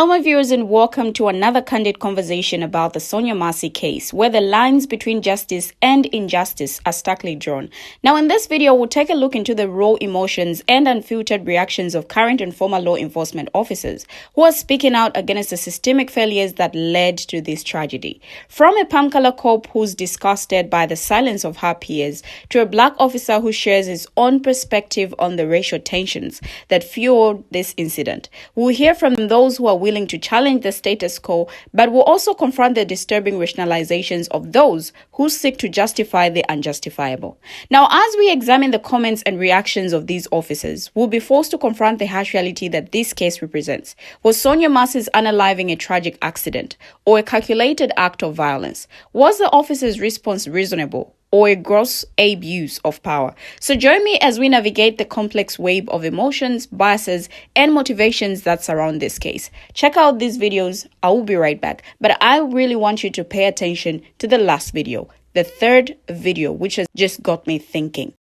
Hello my viewers and welcome to another candid conversation about the Sonia Massey case, where the lines between justice and injustice are starkly drawn. Now in this video, we'll take a look into the raw emotions and unfiltered reactions of current and former law enforcement officers who are speaking out against the systemic failures that led to this tragedy. From a palm-color cop who's disgusted by the silence of her peers, to a black officer who shares his own perspective on the racial tensions that fueled this incident. We'll hear from those who are willing to challenge the status quo, but will also confront the disturbing rationalizations of those who seek to justify the unjustifiable. Now, as we examine the comments and reactions of these officers, we'll be forced to confront the harsh reality that this case represents. Was Sonia Massey's unaliving a tragic accident or a calculated act of violence? Was the officer's response reasonable or a gross abuse of power? So join me as we navigate the complex web of emotions, biases, and motivations that surround this case. Check out these videos. I will be right back. But I really want you to pay attention to the last video, the third video, which has just got me thinking.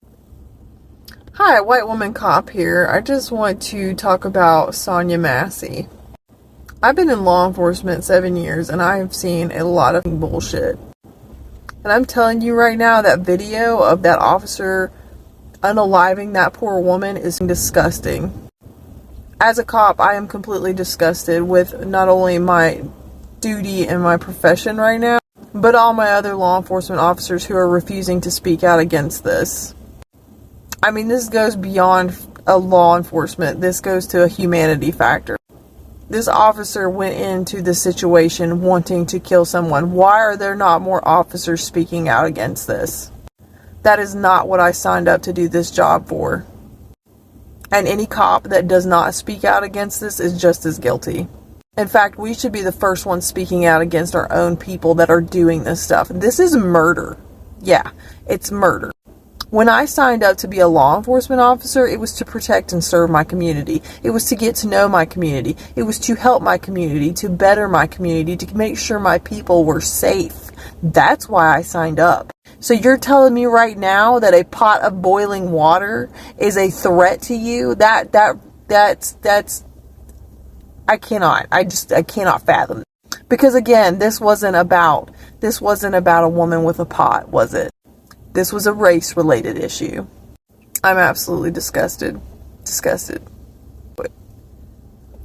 Hi, White Woman Cop here. I just want to talk about Sonia Massey. I've been in law enforcement 7 years and I have seen a lot of bullshit. And I'm telling you right now, that video of that officer unaliving that poor woman is disgusting. As a cop, I am completely disgusted with not only my duty and my profession right now, but all my other law enforcement officers who are refusing to speak out against this. I mean, this goes beyond a law enforcement. This goes to a humanity factor. This officer went into the situation wanting to kill someone. Why are there not more officers speaking out against this? That is not what I signed up to do this job for. And any cop that does not speak out against this is just as guilty. In fact, we should be the first ones speaking out against our own people that are doing this stuff. This is murder. Yeah, it's murder. When I signed up to be a law enforcement officer, it was to protect and serve my community. It was to get to know my community. It was to help my community, to better my community, to make sure my people were safe. That's why I signed up. So you're telling me right now that a pot of boiling water is a threat to you? That's I cannot fathom. Because again, this wasn't about a woman with a pot, was it? This was a race-related issue. I'm absolutely disgusted. Disgusted.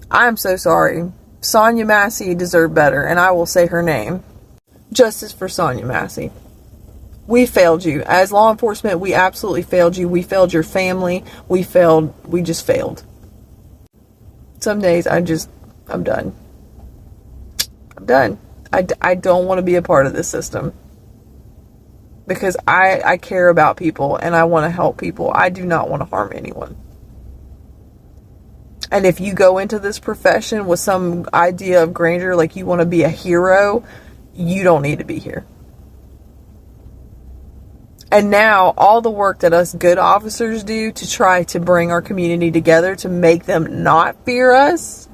I'm so sorry. Sonia Massey deserved better, and I will say her name. Justice for Sonia Massey. We failed you. As law enforcement, we absolutely failed you. We failed your family. We just failed. Some days, I'm done. I'm done. I don't want to be a part of this system. Because I care about people and I want to help people. I do not want to harm anyone. And if you go into this profession with some idea of grandeur, like you want to be a hero, you don't need to be here. And now all the work that us good officers do to try to bring our community together, to make them not fear us,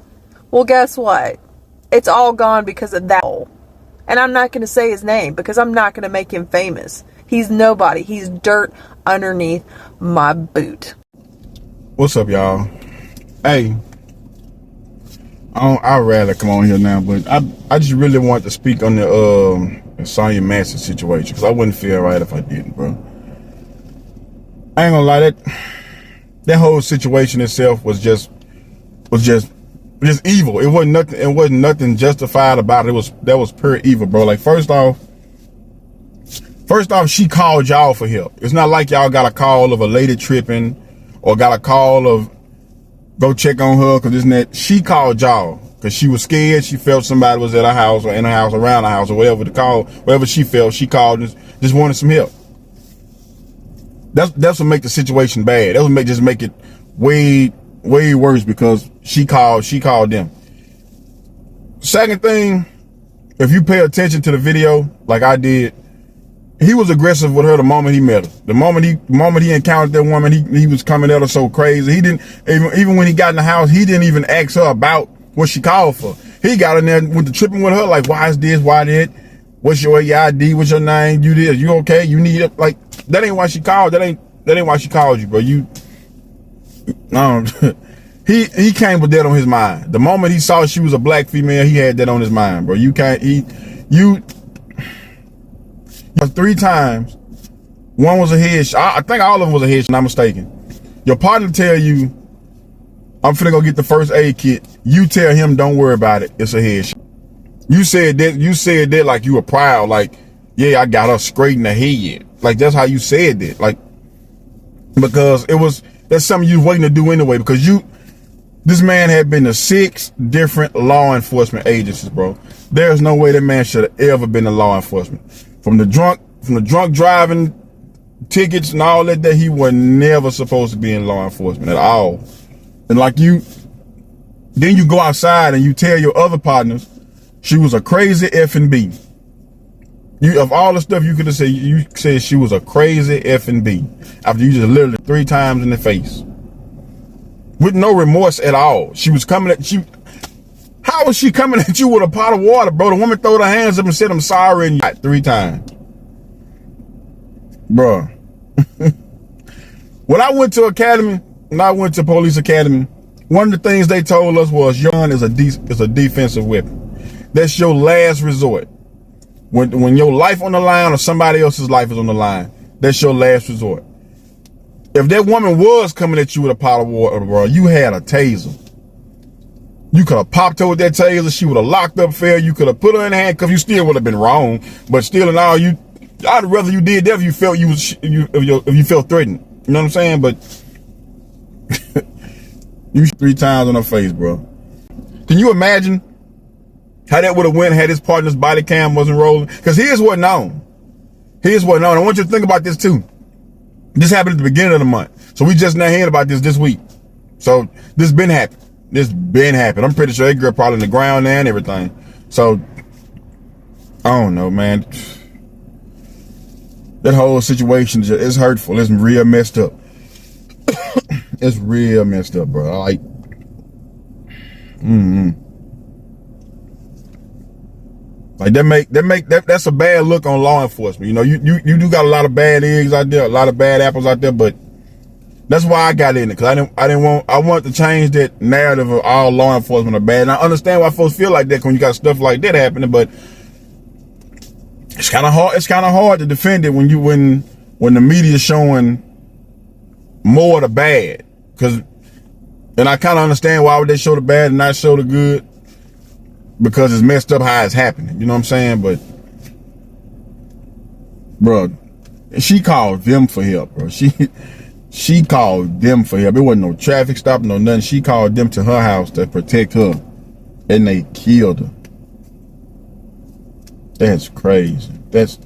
well, guess what? It's all gone because of that. And I'm not going to say his name because I'm not going to make him famous. He's nobody. He's dirt underneath my boot. What's up, y'all? Hey, I'd rather come on here now, but I just really want to speak on the Sonia Massey situation because I wouldn't feel right if I didn't, bro. I ain't gonna lie, that whole situation itself was just evil. It wasn't nothing justified about it. That was pure evil, bro. Like first off, she called y'all for help. It's not like y'all got a call of a lady tripping or got a call of go check on her because isn't that. She called y'all because she was scared. She felt somebody was at her house or in her house, around her house, or whatever she felt. She called and just wanted some help. That's what make the situation bad. That would just make it way worse because she called them. Second thing, if you pay attention to the video like I did, he was aggressive with her the moment he met her. The moment he encountered that woman, he was coming at her so crazy. He didn't even when he got in the house, he didn't even ask her about what she called for. He got in there with the tripping with her, like, why is this? Why that? What's your ID? What's your name? You this? You okay? You need it? Like, that ain't why she called. That ain't why she called you, bro. He came with that on his mind. The moment he saw she was a black female, he had that on his mind, bro. You can't, you 3 times. One was a headshot. I think all of them was a headshot, not mistaken. Your partner tell you, I'm finna go get the first aid kit. You tell him, don't worry about it. It's a headshot. You said that like you were proud. Like, yeah, I got her straight in the head. Like, that's how you said that. Like, because that's something you was waiting to do anyway. Because this man had been to 6 different law enforcement agencies, bro. There's no way that man should have ever been to law enforcement. From the drunk driving tickets and all that he was never supposed to be in law enforcement at all. And like then you go outside and you tell your other partners she was a crazy effing B. Of all the stuff you could have said, you said she was a crazy effing B after you just literally 3 times in the face with no remorse at all. She was coming at you. How was she coming at you with a pot of water, bro? The woman throwed her hands up and said, I'm sorry, and 3 times. Bro. When I went to academy, when I went to police academy, one of the things they told us was your gun is a defensive weapon. That's your last resort. When your life on the line or somebody else's life is on the line, that's your last resort. If that woman was coming at you with a pot of water, bro, you had a taser. You could have popped her with that taser. She would have locked up fair. You could have put her in handcuffs. You still would have been wrong. But still in all, I'd rather you did that if you felt if you felt threatened. You know what I'm saying? But you 3 times on her face, bro. Can you imagine how that would have went had his partner's body cam wasn't rolling? Because here's what known. Here's what known. I want you to think about this too. This happened at the beginning of the month. So we just now hearing about this week. So this been happening. This been happening. I'm pretty sure that girl probably in the ground now and everything. So I don't know, man. That whole situation is hurtful. It's real messed up. It's real messed up, bro. Like, like that's a bad look on law enforcement. You know, you do got a lot of bad eggs out there, a lot of bad apples out there, but that's why I got in it, because I want to change that narrative of all law enforcement are bad. And I understand why folks feel like that when you got stuff like that happening, but it's kind of hard. It's kind of hard to defend it when the media is showing more of the bad. And I kind of understand why would they show the bad and not show the good, because it's messed up how it's happening. You know what I'm saying? But, bro, she called them for help, bro. She called them for help. It wasn't no traffic stop, no nothing. She called them to her house to protect her, and they killed her. That's crazy. That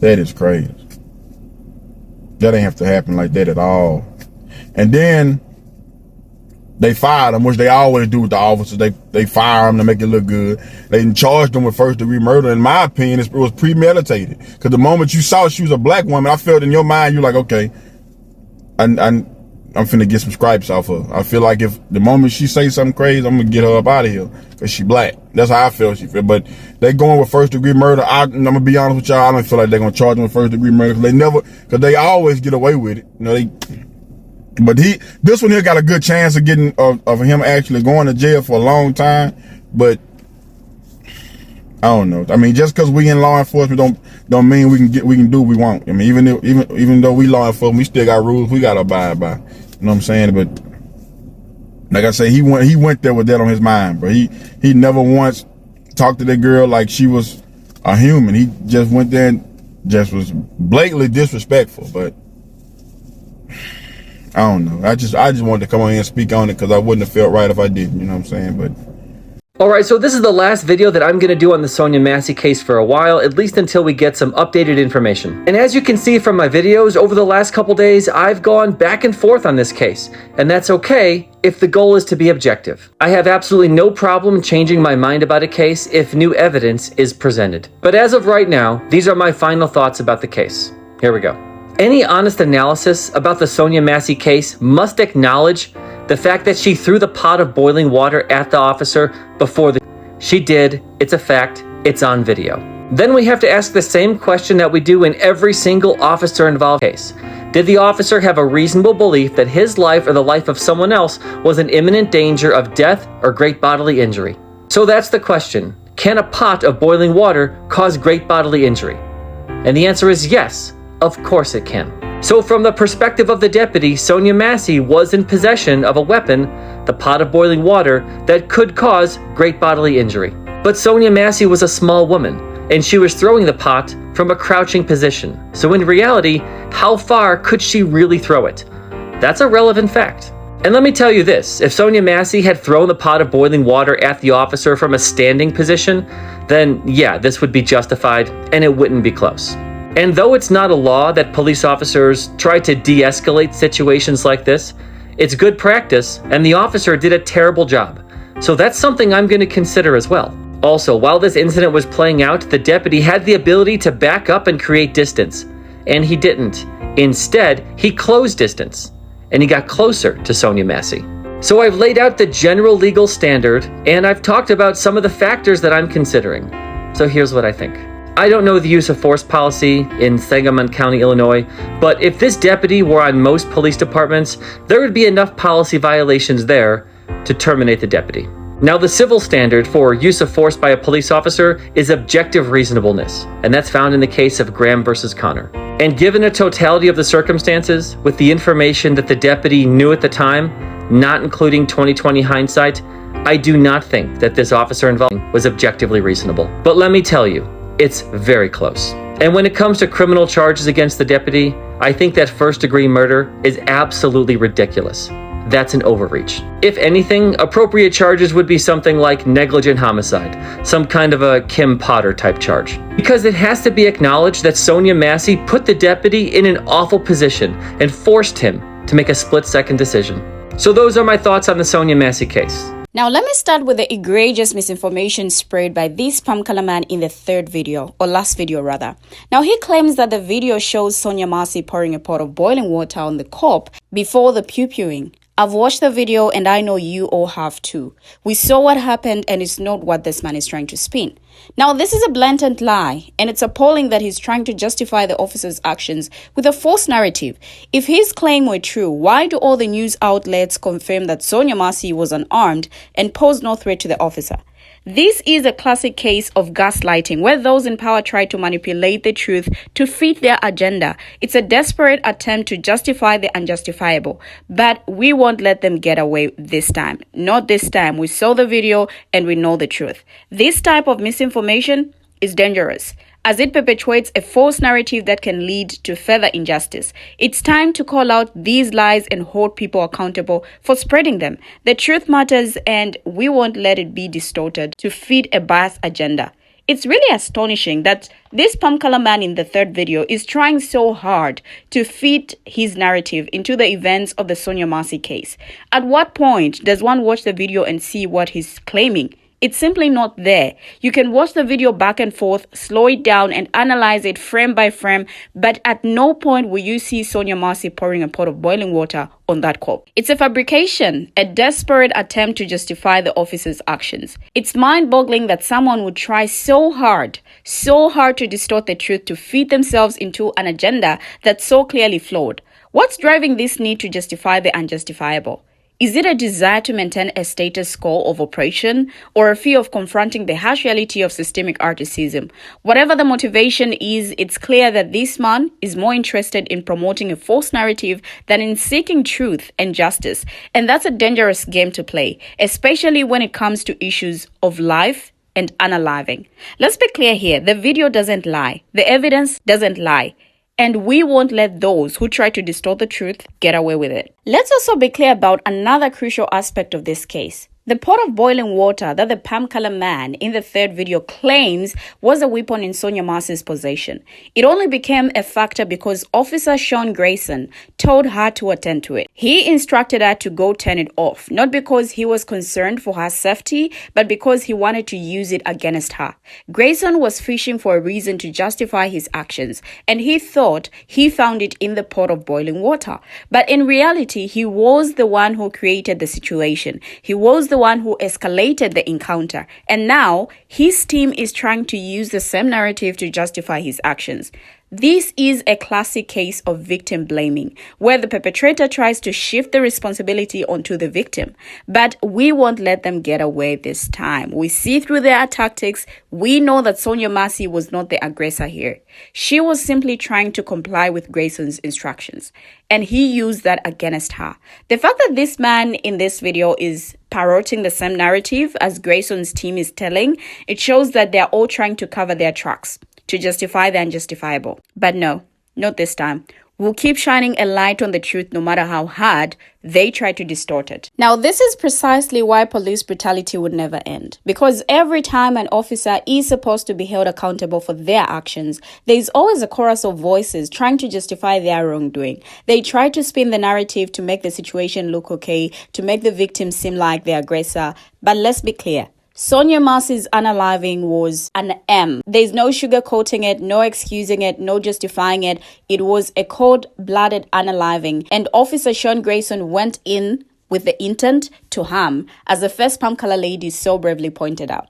is crazy. That ain't have to happen like that at all. And then they fired them, which they always do with the officers. They fire them to make it look good. They charged them with first-degree murder. In my opinion, it was premeditated. Because the moment you saw she was a black woman, I felt in your mind, you're like, okay, I'm finna get some stripes off her. I feel like if the moment she say something crazy, I'm gonna get her up out of here because she black. That's how I feel she feel. But they going with first-degree murder. I'm gonna be honest with y'all. I don't feel like they're gonna charge them with first-degree murder because they always get away with it. You know, but this one here got a good chance of getting of him actually going to jail for a long time. But I don't know. I mean, just because we in law enforcement don't mean we can do what we want. I mean, even though we law enforcement, we still got rules we gotta abide by. You know what I'm saying? But like I say, he went there with that on his mind, bro. He never once talked to that girl like she was a human. He just went there and just was blatantly disrespectful. But I don't know. I just wanted to come on here and speak on it because I wouldn't have felt right if I didn't. You know what I'm saying? But Alright, so this is the last video that I'm going to do on the Sonya Massey case for a while, at least until we get some updated information. And as you can see from my videos, over the last couple days, I've gone back and forth on this case. And that's okay if the goal is to be objective. I have absolutely no problem changing my mind about a case if new evidence is presented. But as of right now, these are my final thoughts about the case. Here we go. Any honest analysis about the Sonya Massey case must acknowledge the fact that she threw the pot of boiling water at the officer before she did. It's a fact. It's on video. Then we have to ask the same question that we do in every single officer involved case. Did the officer have a reasonable belief that his life or the life of someone else was in imminent danger of death or great bodily injury? So that's the question. Can a pot of boiling water cause great bodily injury? And the answer is yes, of course it can. So from the perspective of the deputy, Sonia Massey was in possession of a weapon, the pot of boiling water, that could cause great bodily injury. But Sonia Massey was a small woman, and she was throwing the pot from a crouching position. So in reality, how far could she really throw it? That's a relevant fact. And let me tell you this, if Sonia Massey had thrown the pot of boiling water at the officer from a standing position, then yeah, this would be justified and it wouldn't be close. And though it's not a law that police officers try to de-escalate situations like this, it's good practice and the officer did a terrible job. So that's something I'm going to consider as well. Also, while this incident was playing out, the deputy had the ability to back up and create distance. And he didn't. Instead, he closed distance. And he got closer to Sonia Massey. So I've laid out the general legal standard, and I've talked about some of the factors that I'm considering. So here's what I think. I don't know the use of force policy in Sangamon County, Illinois, but if this deputy were on most police departments, there would be enough policy violations there to terminate the deputy. Now, the civil standard for use of force by a police officer is objective reasonableness, and that's found in the case of Graham versus Connor. And given a totality of the circumstances, with the information that the deputy knew at the time, not including 20/20 hindsight, I do not think that this officer involved was objectively reasonable. But let me tell you, it's very close. And when it comes to criminal charges against the deputy, I think that first-degree murder is absolutely ridiculous. That's an overreach. If anything, appropriate charges would be something like negligent homicide, some kind of a Kim Potter type charge. Because it has to be acknowledged that Sonia Massey put the deputy in an awful position and forced him to make a split-second decision. So those are my thoughts on the Sonia Massey case. Now, let me start with the egregious misinformation spread by this palm color man in the third video, or last video rather. Now, he claims that the video shows Sonia Massey pouring a pot of boiling water on the cop before the pew-pewing. I've watched the video and I know you all have too. We saw what happened and it's not what this man is trying to spin. Now, this is a blatant lie and it's appalling that he's trying to justify the officer's actions with a false narrative. If his claim were true, why do all the news outlets confirm that Sonia Massey was unarmed and posed no threat to the officer? This is a classic case of gaslighting, where those in power try to manipulate the truth to fit their agenda. It's a desperate attempt to justify the unjustifiable, but we won't let them get away this time. Not this time. We saw the video and we know the truth. This type of misinformation is dangerous, as it perpetuates a false narrative that can lead to further injustice. It's time to call out these lies and hold people accountable for spreading them. The truth matters and we won't let it be distorted to feed a biased agenda. It's really astonishing that this palm color man in the third video is trying so hard to fit his narrative into the events of the Sonia Massey case. At what point does one watch the video and see what he's claiming? It's simply not there. You can watch the video back and forth, slow it down and analyze it frame by frame, but at no point will you see Sonia Massey pouring a pot of boiling water on that cop. It's a fabrication, a desperate attempt to justify the officer's actions. It's mind-boggling that someone would try so hard to distort the truth to feed themselves into an agenda that's so clearly flawed. What's driving this need to justify the unjustifiable? Is it a desire to maintain a status quo of oppression or a fear of confronting the harsh reality of systemic racism? Whatever the motivation is, it's clear that this man is more interested in promoting a false narrative than in seeking truth and justice. And that's a dangerous game to play, especially when it comes to issues of life and unaliving. Let's be clear here. The video doesn't lie. The evidence doesn't lie. And we won't let those who try to distort the truth get away with it. Let's also be clear about another crucial aspect of this case. The pot of boiling water that the palm color man in the third video claims was a weapon in Sonia Massey's possession. It only became a factor because Officer Sean Grayson told her to attend to it. He instructed her to go turn it off, not because he was concerned for her safety, but because he wanted to use it against her. Grayson was fishing for a reason to justify his actions, and he thought he found it in the pot of boiling water. But in reality, he was the one who created the situation. He was the one who escalated the encounter, and now his team is trying to use the same narrative to justify his actions. This is a classic case of victim blaming, where the perpetrator tries to shift the responsibility onto the victim. But we won't let them get away this time. We see through their tactics. We know that Sonia Massey was not the aggressor here. She was simply trying to comply with Grayson's instructions, and he used that against her. The fact that this man in this video is parroting the same narrative as Grayson's team is telling, it shows that they're all trying to cover their tracks, to justify the unjustifiable. But no, not this time. We'll keep shining a light on the truth no matter how hard they try to distort it. Now, this is precisely why police brutality would never end. Because every time an officer is supposed to be held accountable for their actions, there's always a chorus of voices trying to justify their wrongdoing. They try to spin the narrative to make the situation look okay, to make the victim seem like the aggressor. But let's be clear. Sonia Massey's unaliving was an M. There's no sugarcoating it, no excusing it, no justifying it. It was a cold-blooded unaliving. And Officer Sean Grayson went in with the intent to harm, as the first palm color lady so bravely pointed out.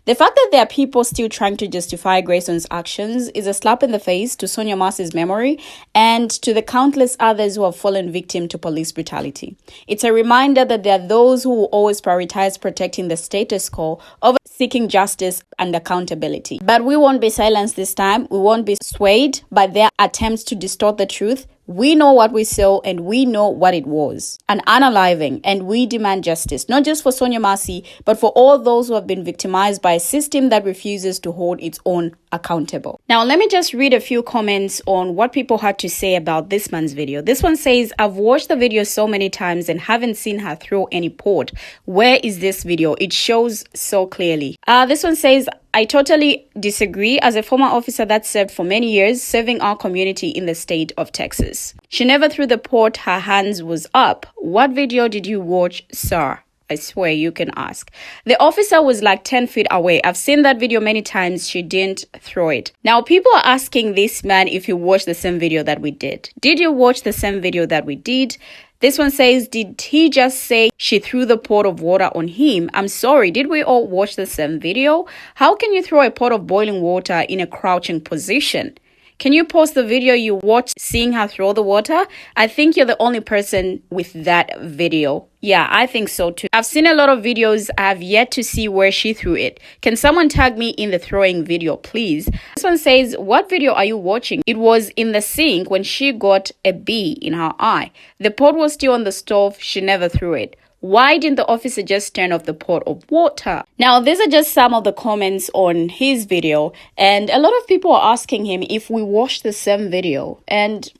The fact that there are people still trying to justify Grayson's actions is a slap in the face to Sonia Massey's memory and to the countless others who have fallen victim to police brutality. It's a reminder that there are those who will always prioritize protecting the status quo over seeking justice and accountability. But we won't be silenced this time. We won't be swayed by their attempts to distort the truth. We know what we saw and we know what it was. An unaliving, and we demand justice, not just for Sonia Massey, but for all those who have been victimized by a system that refuses to hold its own accountable. Now, let me just read a few comments on what people had to say about this man's video. This one says, I've watched the video so many times and haven't seen her throw any pot. Where is this video? It shows so clearly. This one says, I totally disagree. As a former officer that served for many years, serving our community in the state of Texas. She never threw the pot, her hands was up. What video did you watch, sir? I swear you can ask. The officer was like 10 feet away. I've seen that video many times. She didn't throw it. Now, people are asking this man if he watched the same video that we did. Did you watch the same video that we did? This one says, did he just say she threw the pot of water on him? I'm sorry, did we all watch the same video? How can you throw a pot of boiling water in a crouching position? Can you post the video you watched seeing her throw the water? I think you're the only person with that video. Yeah, I think so too. I've seen a lot of videos. I have yet to see where she threw it. Can someone tag me in the throwing video, please? This one says, what video are you watching? It was in the sink when she got a bee in her eye. The pot was still on the stove. She never threw it. Why didn't the officer just turn off the pot of water? Now, these are just some of the comments on his video. And a lot of people are asking him if we watched the same video. And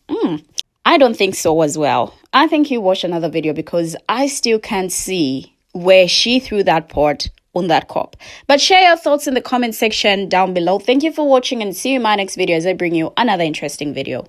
I don't think so as well. I think he watched another video because I still can't see where she threw that pot on that cop. But share your thoughts in the comment section down below. Thank you for watching and see you in my next video as I bring you another interesting video.